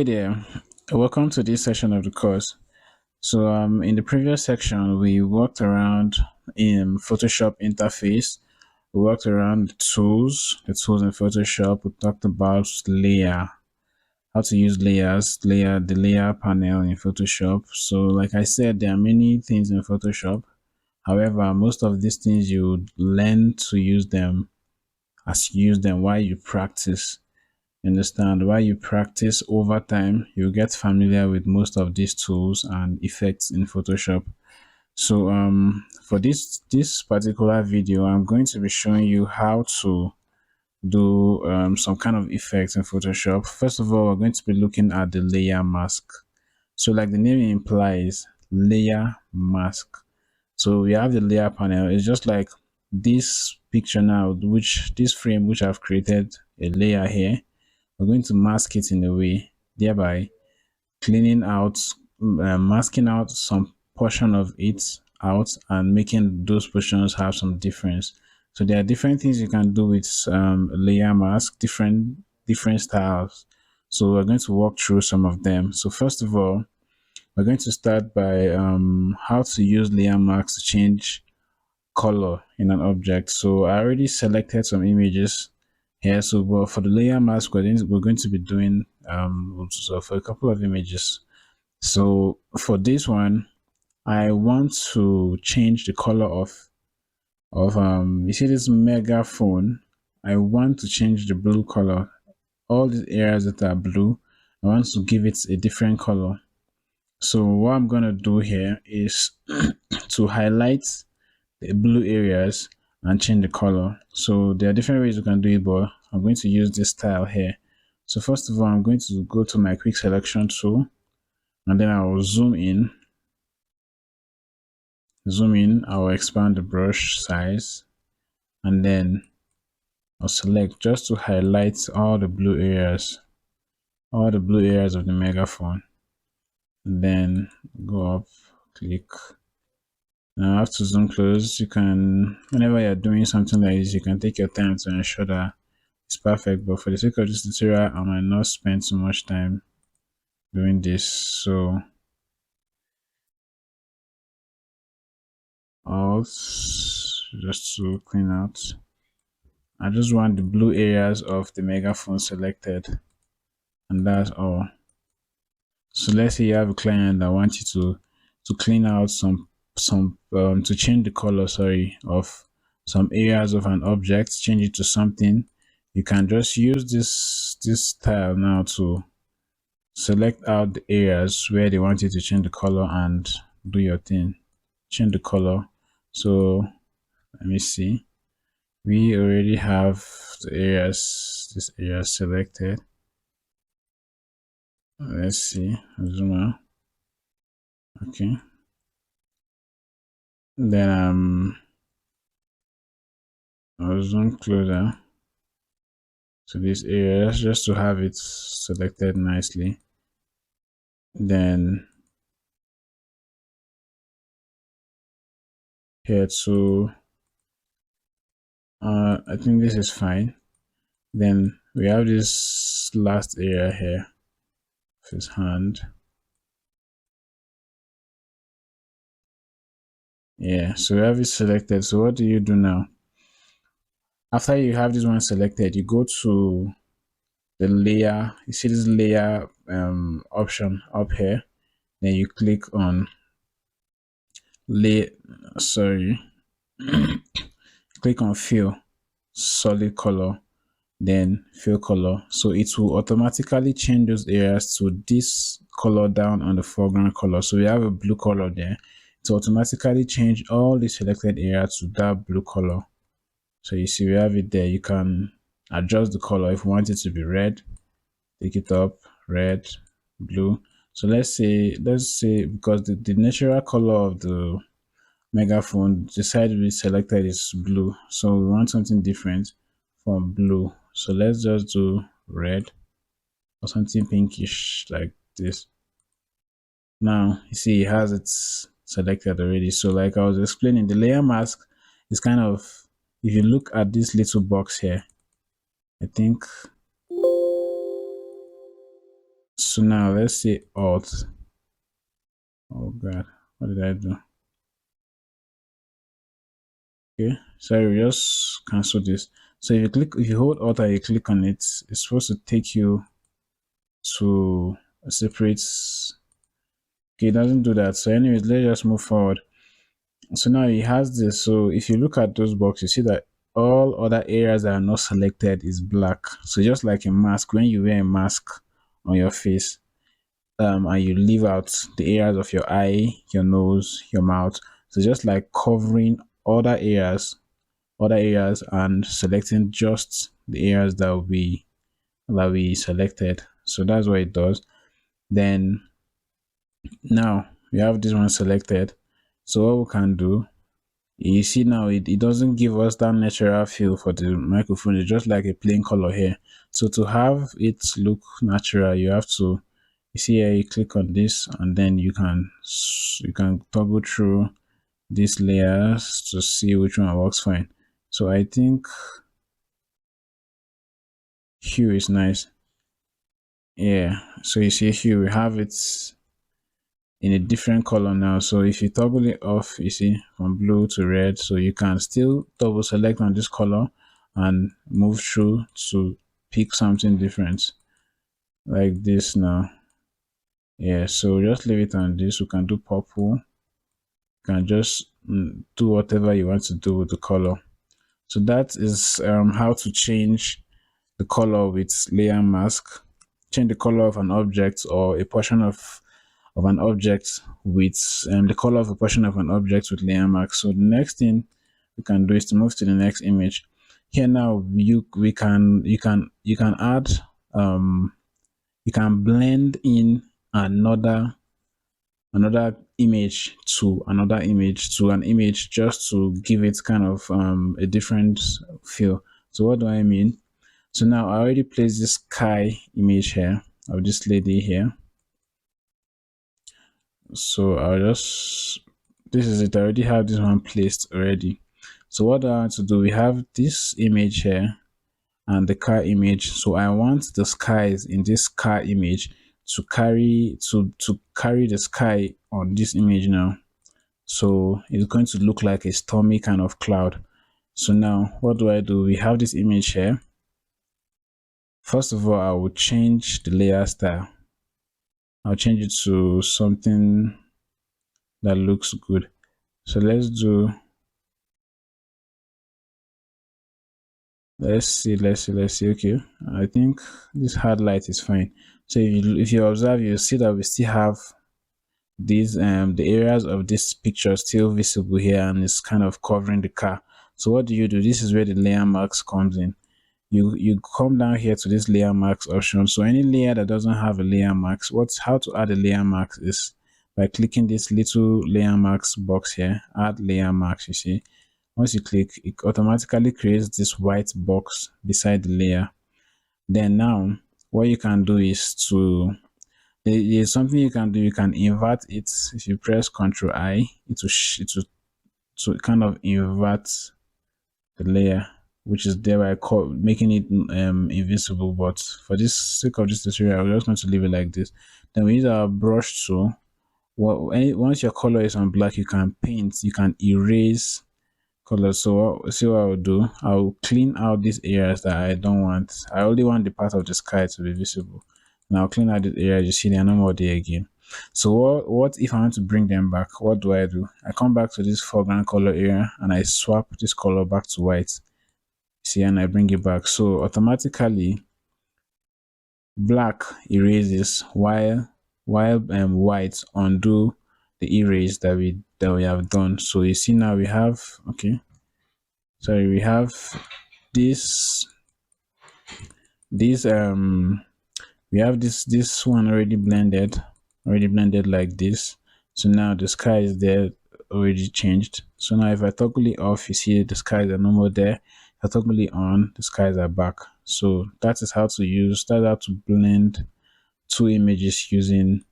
there, welcome to this session of the course. In the previous section, we worked around in Photoshop interface. We worked around the tools in Photoshop. We talked about layer, how to use the layer panel in Photoshop. So, like I said, there are many things in Photoshop. However, most of these things you learn to use them as you use them while you practice. Understand, while you practice over time, you get familiar with most of these tools and effects in Photoshop. For this particular video, I'm going to be showing you how to do some kind of effects in Photoshop. First of all, we're going to be looking at the layer mask. So like the name implies, layer mask. So we have the layer panel. It's just like this picture now, which this frame which I've created a layer here. We're going to mask it in a way, thereby cleaning out, masking out some portion of it out and making those portions have some difference. So there are different things you can do with layer mask, different styles. So we're going to walk through some of them. So first of all, we're going to start by how to use layer masks to change color in an object. So I already selected some images here. So but for the layer mask, we're going to be doing so for a couple of images. So for this one, I want to change the color of you see this megaphone. I want to change the blue color. All these areas that are blue, I want to give it a different color. So what I'm gonna do here is to highlight the blue areas and change the color. So there are different ways you can do it, but I'm going to use this style here. So first of all, I'm going to go to my quick selection tool and then I will zoom in. I will expand the brush size and then I'll select just to highlight all the blue areas of the megaphone. And then go up, click. Now I have to zoom close. You can, whenever you're doing something like this, you can take your time to ensure that it's perfect. But for the sake of this tutorial, I might not spend too much time doing this. So Alt just to clean out. I just want the blue areas of the megaphone selected, and that's all. So let's say you have a client that wants you to clean out some to change the color, sorry, of some areas of an object, change it to something. You can just use this style now to select out the areas where they want you to change the color and do your thing. Change the color. So let me see. We already have this area selected. Let's see. Zoom out. Okay. Then I'll zoom closer to this area just to have it selected nicely. Then here to I think this is fine. Then we have this last area here of his hand. Yeah, so we have it selected. So what do you do now? After you have this one selected, you go to the layer. You see this layer option up here. Then you click on sorry, click on fill solid color, then fill color. So it will automatically change those areas to this color down on the foreground color. So we have a blue color there. To automatically change all the selected areas to that blue color. So you see we have it there. You can adjust the color if you want it to be red, take it up, red, blue. So let's say because the natural color of the megaphone, the side we selected is blue. So we want something different from blue. So let's just do red or something pinkish like this. Now you see it has it selected already. So like I was explaining, the layer mask is kind of, if you look at this little box here, I think So now let's say Alt. Oh God, what did I do? Okay, sorry, we just cancel this. So if you hold Alt and you click on it, it's supposed to take you to a separate. Okay, it doesn't do that. So anyways, let's just move forward. So now it has this. So if you look at those boxes, you see that all other areas that are not selected is black. So just like a mask, when you wear a mask on your face, and you leave out the areas of your eye, your nose, your mouth. So just like covering other areas, and selecting just the areas that we selected. So that's what it does. Then now we have this one selected. So what we can do, you see now it doesn't give us that natural feel for the microphone. It's just like a plain color here. So to have it look natural, you have to, you see here, you click on this and then you can toggle through these layers to see which one works fine. So I think hue is nice. Yeah. So you see hue, we have it in a different color now. So if you toggle it off, you see from blue to red, so you can still double select on this color and move through to pick something different like this now. Yeah, so just leave it on this. We can do purple. You can just do whatever you want to do with the color. So that is how to change the color with layer mask. Change the color of an object or a portion of an object with the color of a portion of an object with layer mask. So the next thing we can do is to move to the next image. Here now you can add um you can blend in another image to an image just to give it kind of a different feel. So what do I mean? So now I already placed this sky image here of this lady here. So I'll just, this is it. I already have this one placed already. So what I want to do, we have this image here and the car image. So I want the skies in this car image to carry the sky on this image now. So it's going to look like a stormy kind of cloud. So now what do I do? We have this image here. First of all, I will change the layer style. I'll change it to something that looks good. So let's see. Okay, I think this hard light is fine. So if you observe, you see that we still have these the areas of this picture still visible here, and it's kind of covering the car. So what do? This is where the layer marks comes in. You come down here to this layer marks option. So any layer that doesn't have a layer marks, what's how to add a layer marks is by clicking this little layer marks box here, add layer marks. You see, once you click, it automatically creates this white box beside the layer. Then now, what you can do is there's something you can do. You can invert it. If you press Ctrl I, it will to kind of invert the layer, which is thereby making it invisible. But for this sake of this tutorial, we're just going to leave it like this. Then we use our brush tool. Once your color is on black, you can paint. You can erase color. So see what I'll do. I'll clean out these areas that I don't want. I only want the part of the sky to be visible. And I'll clean out this area. You see, they're no more there again. So what if I want to bring them back? What do? I come back to this foreground color area and I swap this color back to white. See, and I bring it back. So automatically black erases while white undo the erase that we have done. So you see now we have, okay, sorry, we have this this we have this one already blended like this. So now the sky is there, already changed. So now if I toggle it off, you see the skies are no more there. If I toggle it on, the skies are back. So that's how to blend two images using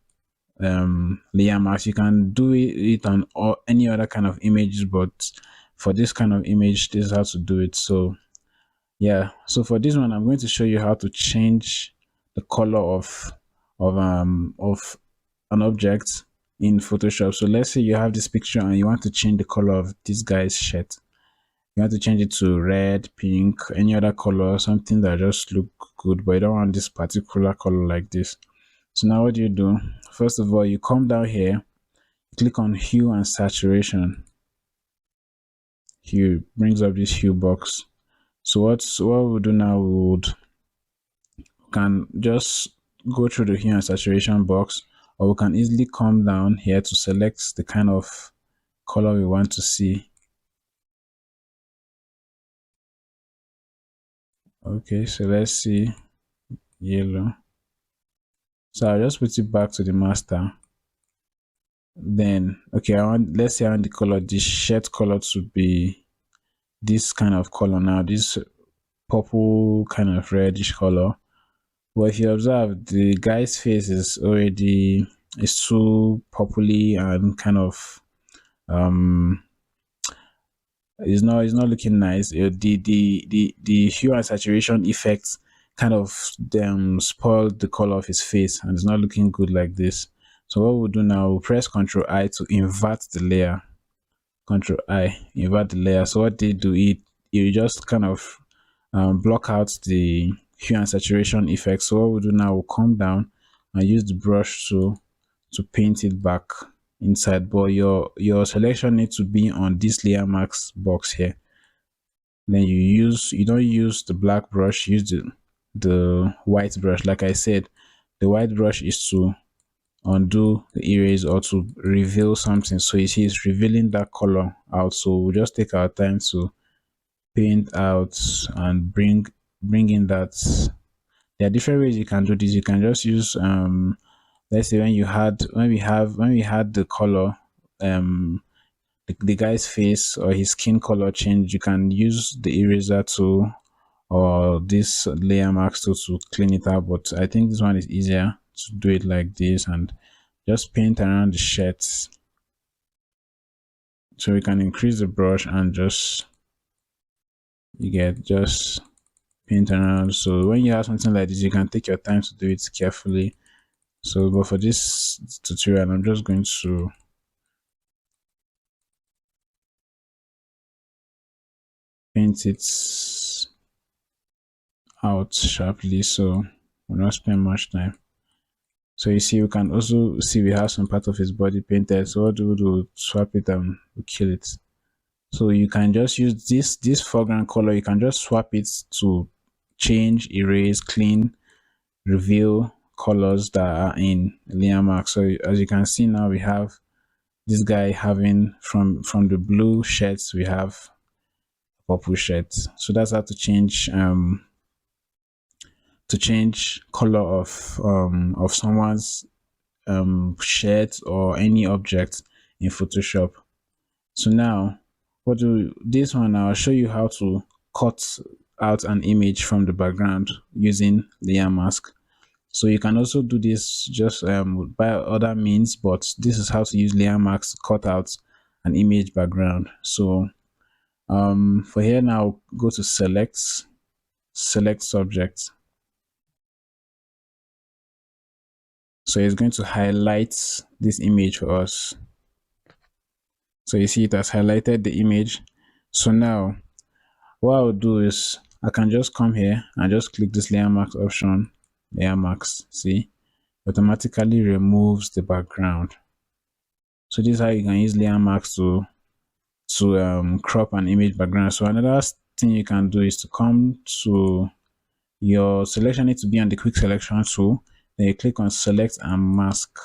layer mask. You can do it on any other kind of images, but for this kind of image, this is how to do it. So yeah, so for this one, I'm going to show you how to change the color of of an object in Photoshop. So let's say you have this picture and you want to change the color of this guy's shirt. You want to change it to red, pink, any other color, something that just look good, but you don't want this particular color like this. So now what do you do? First of all, you come down here, click on hue and saturation. Hue brings up this hue box. So what we'll do now, we would can just go through the hue and saturation box, or we can easily come down here to select the kind of color we want to see. Okay, so let's see yellow. So I'll just put it back to the master. Then okay, let's say I want the color, the shirt color to be this kind of color now, this purple kind of reddish color. But if you observe, the guy's face is too purpley and kind of um it's not looking nice. The hue and saturation effects kind of spoiled the color of his face and it's not looking good like this. So what we'll do now, we'll press Ctrl I to invert the layer. Ctrl I, invert the layer. So what they do, it just kind of block out the hue and saturation effect. So what we'll do now, we'll come down and use the brush to paint it back inside. But your selection needs to be on this layer mask box here. Then you don't use the black brush, use the white brush. Like I said, the white brush is to undo the erase or to reveal something. So you see it's revealing that color out. So we'll just take our time to paint out and bring in that. There are different ways you can do this. You can just use let's say when we had the color the guy's face or his skin color change, you can use the eraser tool or this layer mask tool to clean it out. But I think this one is easier to do it like this and just paint around the shirts. So we can increase the brush and just paint around. So when you have something like this, you can take your time to do it carefully. So but for this tutorial, I'm just going to paint it out sharply so we'll not spend much time. So you see, we can also see we have some part of his body painted. So what do we do? Swap it and we kill it. So you can just use this foreground color. You can just swap it to change, erase, clean, reveal colors that are in layer mask. So as you can see now, we have this guy having from the blue shirts we have purple shirts. So that's how to change color of someone's shirt or any object in Photoshop. So now this one, I'll show you how to cut out an image from the background using layer mask. So you can also do this just by other means, but this is how to use layer mask to cut out an image background. So for here now, go to select subject. So it's going to highlight this image for us. So you see it has highlighted the image. So now what I'll do is I can just come here and just click this layer mask option, layer mask, see, automatically removes the background. So this is how you can use layer mask to crop an image background. So another thing you can do is to come to your selection needs to be on the quick selection tool. Then you click on select and mask.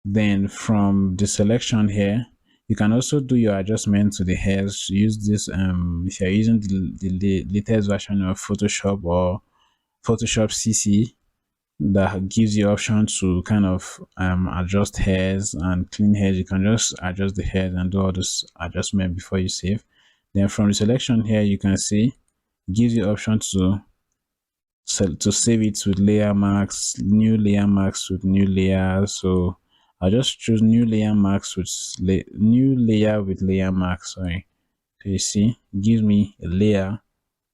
Then from the selection here, you can also do your adjustment to the hairs. Use this if you're using the latest version of Photoshop or Photoshop CC that gives you option to kind of adjust hairs and clean hairs. You can just adjust the hairs and do all this adjustment before you save. Then from the selection here, you can see it gives you option to save it with layer marks, new layer marks with new layer. So I'll just choose new layer marks with new layer with layer marks. Sorry. So you see, it gives me a layer,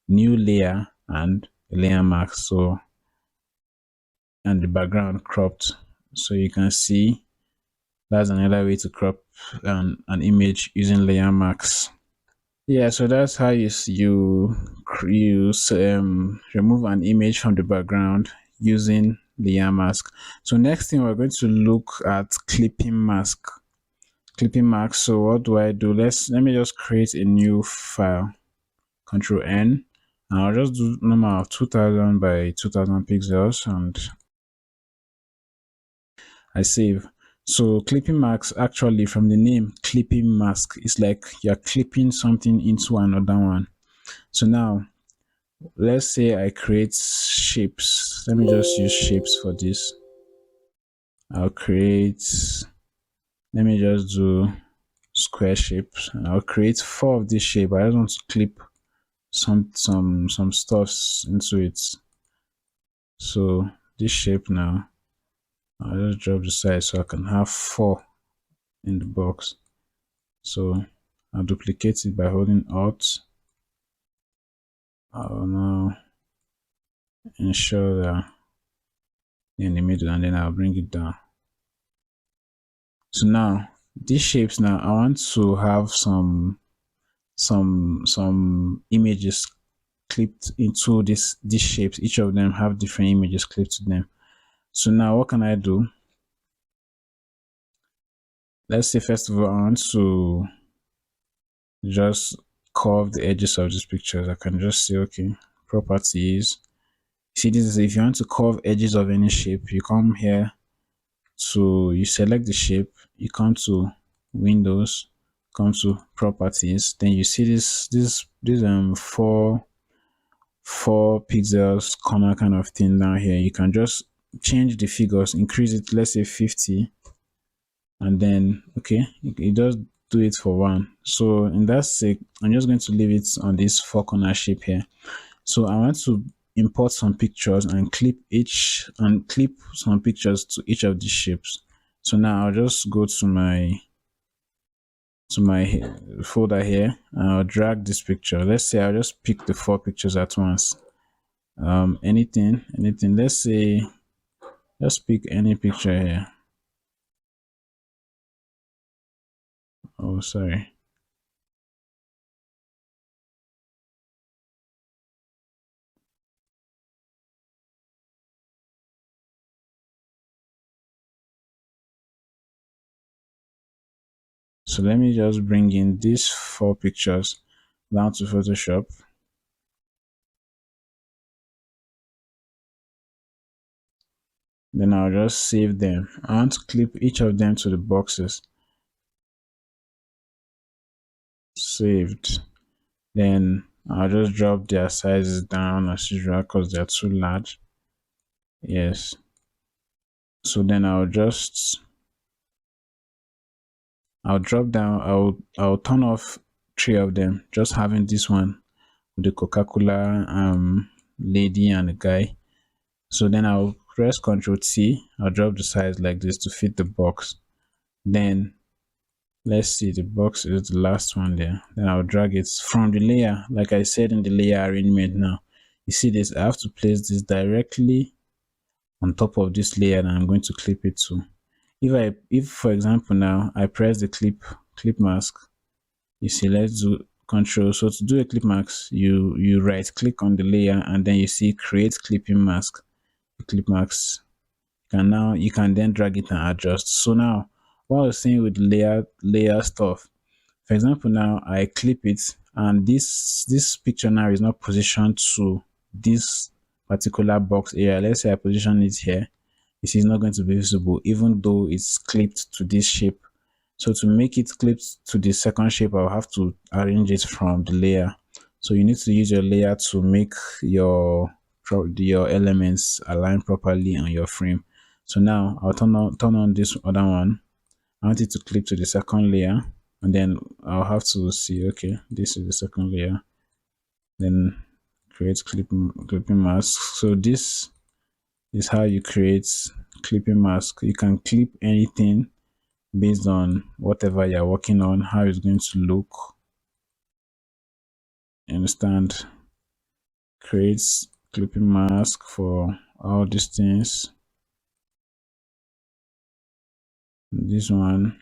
new layer, and a layer mark. So and the background cropped. So you can see that's another way to crop an image using layer mask. Yeah, so that's how you remove an image from the background using layer mask. So next thing we're going to look at clipping mask. Clipping mask. So what do I do? Let me just create a new file. Control N. And I'll just do normal of 2000 by 2000 pixels and I save. So clipping mask actually from the name clipping mask is like you're clipping something into another one. So now let's say I create shapes. Let me just use shapes for this. I'll create, let me just do square shapes. I'll create four of this shape. I just want to clip some stuffs into it. So this shape now, I'll just drop the size so I can have four in the box. So I'll duplicate it by holding Alt. I'll now ensure that in the middle and then I'll bring it down. So now these shapes now I want to have some images clipped into these shapes. Each of them have different images clipped to them. So now what can I do? Let's say first of all I want to just curve the edges of these pictures. I can just say okay, properties. See this is if you want to curve edges of any shape, you come here to you select the shape, you come to Windows, come to properties, then you see this four pixels corner kind of thing down here. You can just change the figures, increase it, let's say 50, and then okay, it does do it for one. So in that sake, I'm just going to leave it on this four corner shape here. So I want to import some pictures and clip some pictures to each of these shapes. So now I'll just go to my folder here and I'll drag this picture. Let's say I'll just pick the four pictures at once. Anything. Let's say just pick any picture here. Oh, sorry. So let me just bring in these four pictures down to Photoshop. Then I'll just save them. I want to clip each of them to the boxes. Saved. Then I'll just drop their sizes down as usual because they're too large. Yes. So then I'll drop down, I'll turn off three of them, just having this one with the Coca-Cola lady and the guy. So then I'll press Ctrl T, I'll drop the size like this to fit the box. Then let's see, the box is the last one there. Then I'll drag it from the layer, like I said in the layer arrangement now. You see this, I have to place this directly on top of this layer and I'm going to clip it to. If for example now I press the clip mask, you see let's do control. So to do a clip mask, you right click on the layer and then you see create clipping mask. Clip mask. You can then drag it and adjust. So now what I was saying with layer stuff, for example now I clip it and this picture now is not positioned to this particular box area. Let's say I position it here, you see it's not going to be visible even though it's clipped to this shape. So to make it clipped to the second shape, I'll have to arrange it from the layer. So you need to use your layer to make your elements align properly on your frame. So now I'll turn on this other one. I want it to clip to the second layer, and then I'll have to see, okay, this is the second layer. Then create clipping mask. So this is how you create clipping mask. You can clip anything based on whatever you're working on, how it's going to look. You understand? Creates clipping mask for all these things. This one,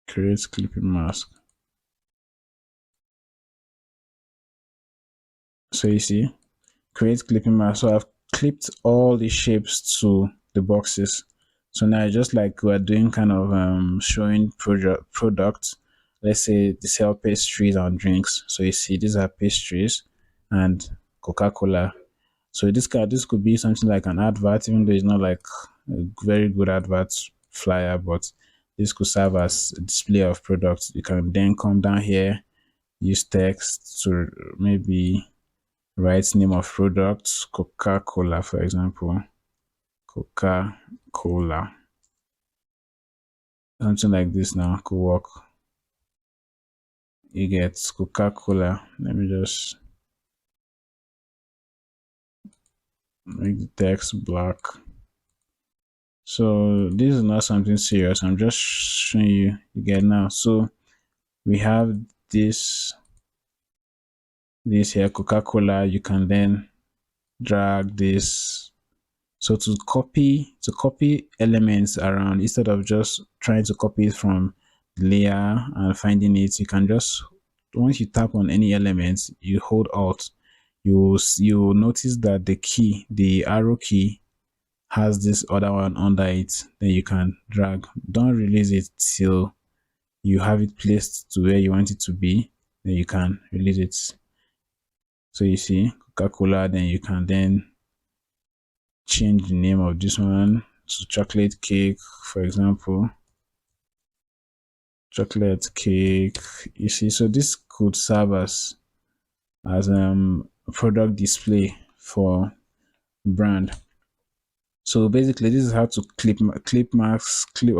create clipping mask. So you see, create clipping mask. So I've clipped all the shapes to the boxes. So now just like we're doing kind of showing products. Let's say they sell pastries and drinks. So you see these are pastries and Coca-Cola. So this could be something like an advert, even though it's not like a very good advert flyer, but this could serve as a display of products. You can then come down here, use text to maybe write name of products, Coca-Cola, for example. Coca-Cola. Something like this now could work. You get Coca-Cola. Let me just make the text black. So this is not something serious. I'm just showing you again now. So we have this here Coca-Cola. You can then drag this. So to copy elements around instead of just trying to copy it from the layer and finding it, you can just once you tap on any element, you hold Alt. You notice that the arrow key has this other one under it. Then you can drag. Don't release it till you have it placed to where you want it to be. Then you can release it. So you see Coca-Cola. Then you can then change the name of this one to chocolate cake, for example. Chocolate cake. You see, so this could serve as a product display for brand. So basically, this is how to clip marks, clip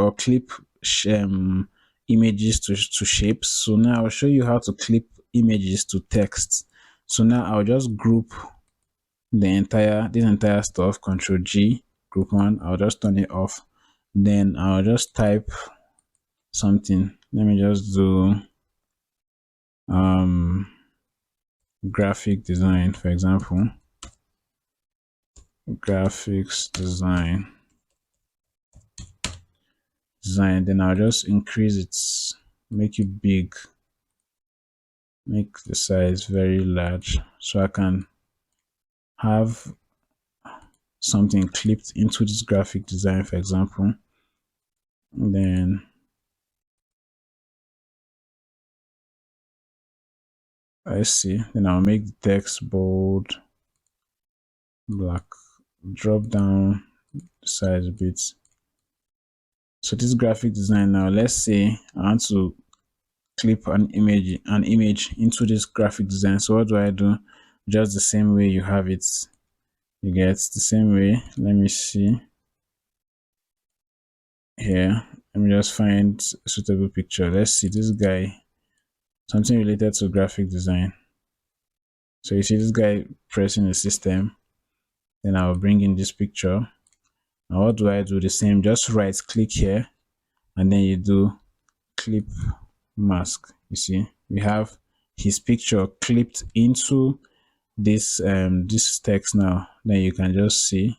images to shapes. So now I'll show you how to clip images to text. So now I'll just group this entire stuff. Control G, group one. I'll just turn it off. Then I'll just type something. Let me just do um graphic design, for example. Graphics design. Then I'll just increase it, make it big, make the size very large, so I can have something clipped into this graphic design, for example. Then I see. Then I'll make the text bold, black, drop down the size a bit. So this graphic design now, let's say I want to clip an image into this graphic design. So what do I do? Just the same way you have it. You get the same way. Let me see here. Let me just find a suitable picture. Let's see this guy, something related to graphic design. So you see this guy pressing the system. Then I'll bring in this picture. Now what do I do? The same, just right click here and then you do clip mask. You see, we have his picture clipped into this text now. Then you can just see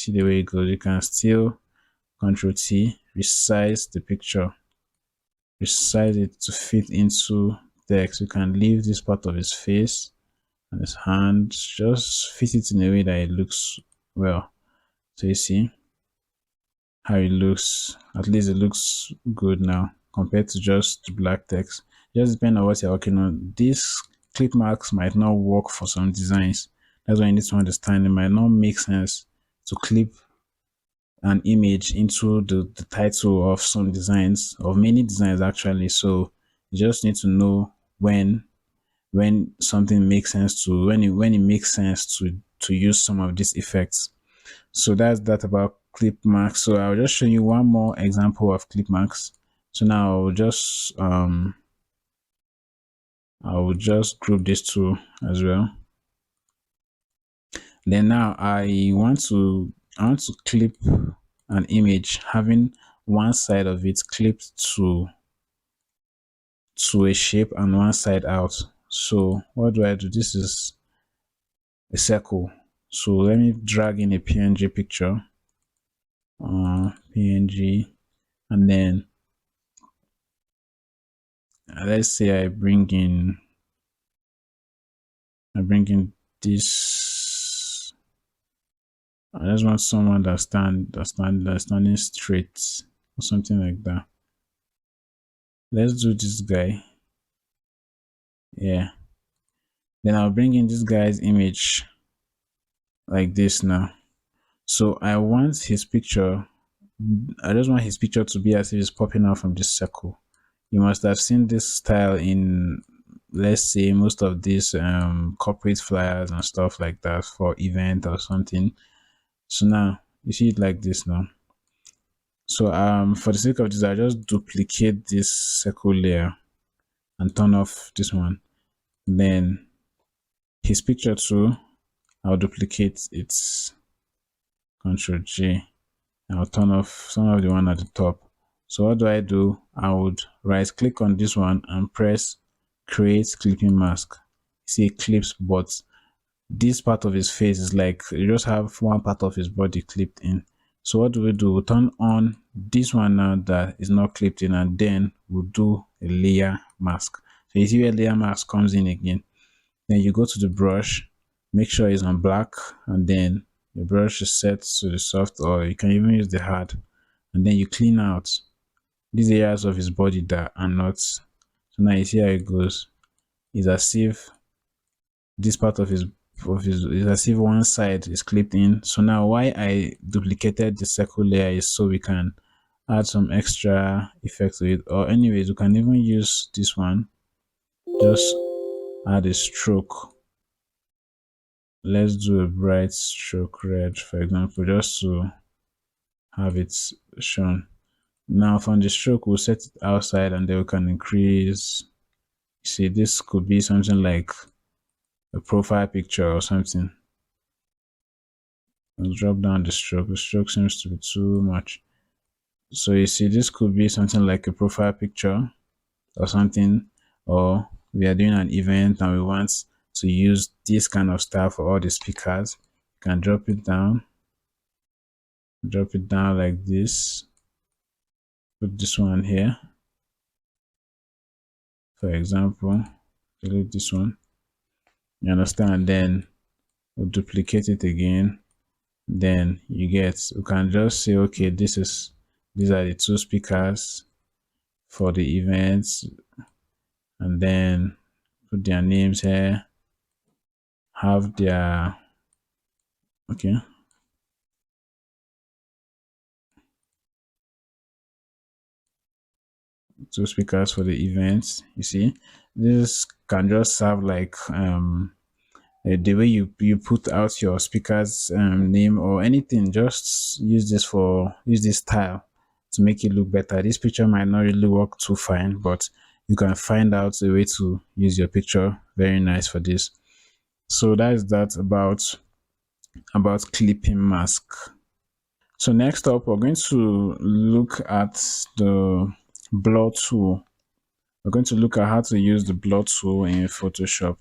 the way it goes. You can still Control T, resize the picture, resize it to fit into text. You can leave this part of his face and his hand, just fit it in a way that it looks well. So you see how it looks. At least it looks good now compared to just black text. Just depending on what you're working on. These clip marks might not work for some designs. That's why you need to understand it might not make sense to clip an image into the title of some designs, of many designs actually. So you just need to know when something makes sense to when it makes sense to use some of these effects. So that's that about clip marks. So I'll just show you one more example of clip marks. So now I will just group these two as well. Then now I want to clip an image having one side of it clipped to a shape and one side out. So what do I do? This is a circle. So let me drag in a PNG picture. PNG, and then let's say I bring in this. I just want someone that's standing straight or something like that. Let's do this guy. Yeah. Then I'll bring in this guy's image like this now. So I want his picture. I just want his picture to be as if it's popping out from this circle. You must have seen this style in, let's say, most of these corporate flyers and stuff like that for event or something. So now you see it like this now. So for the sake of this, I just duplicate this circle layer and turn off this one. Then his picture too, I'll duplicate its Control J. I'll turn off some of the one at the top. So what do? I would right click on this one and press create clipping mask. See it clips, but this part of his face is like you just have one part of his body clipped in. So what do? We'll turn on this one now that is not clipped in, and then we'll do a layer mask. So you see where layer mask comes in again. Then you go to the brush, make sure it's on black, and then the brush is set to the soft, or you can even use the hard, and then you clean out these areas of his body that are not. So now you see how it goes. It's as if this part of his is as if one side is clipped in. So now why I duplicated the circle layer is so we can add some extra effect to it. Or anyways, we can even use this one. Just add a stroke. Let's do a bright stroke red, for example, just to have it shown. Now from the stroke, we'll set it outside, and then we can increase. See, this could be something like a profile picture or something. Let's drop down the stroke. The stroke seems to be too much. So you see, this could be something like a profile picture or something, or we are doing an event and we want to use this kind of style for all the speakers. You can drop it down like this. Put this one here, for example. Delete this one. You understand? Then we'll duplicate it again. Then you can just say, okay, these are the two speakers for the events, and then put their names here, have their, okay, two speakers for the events. You see, this can just serve like the way you put out your speaker's name or anything. Just use this style to make it look better. This picture might not really work too fine, but you can find out a way to use your picture very nice for this. So that is that about clipping mask. So next up, we're going to look at the blur tool. We're going to look at how to use the blur tool in Photoshop.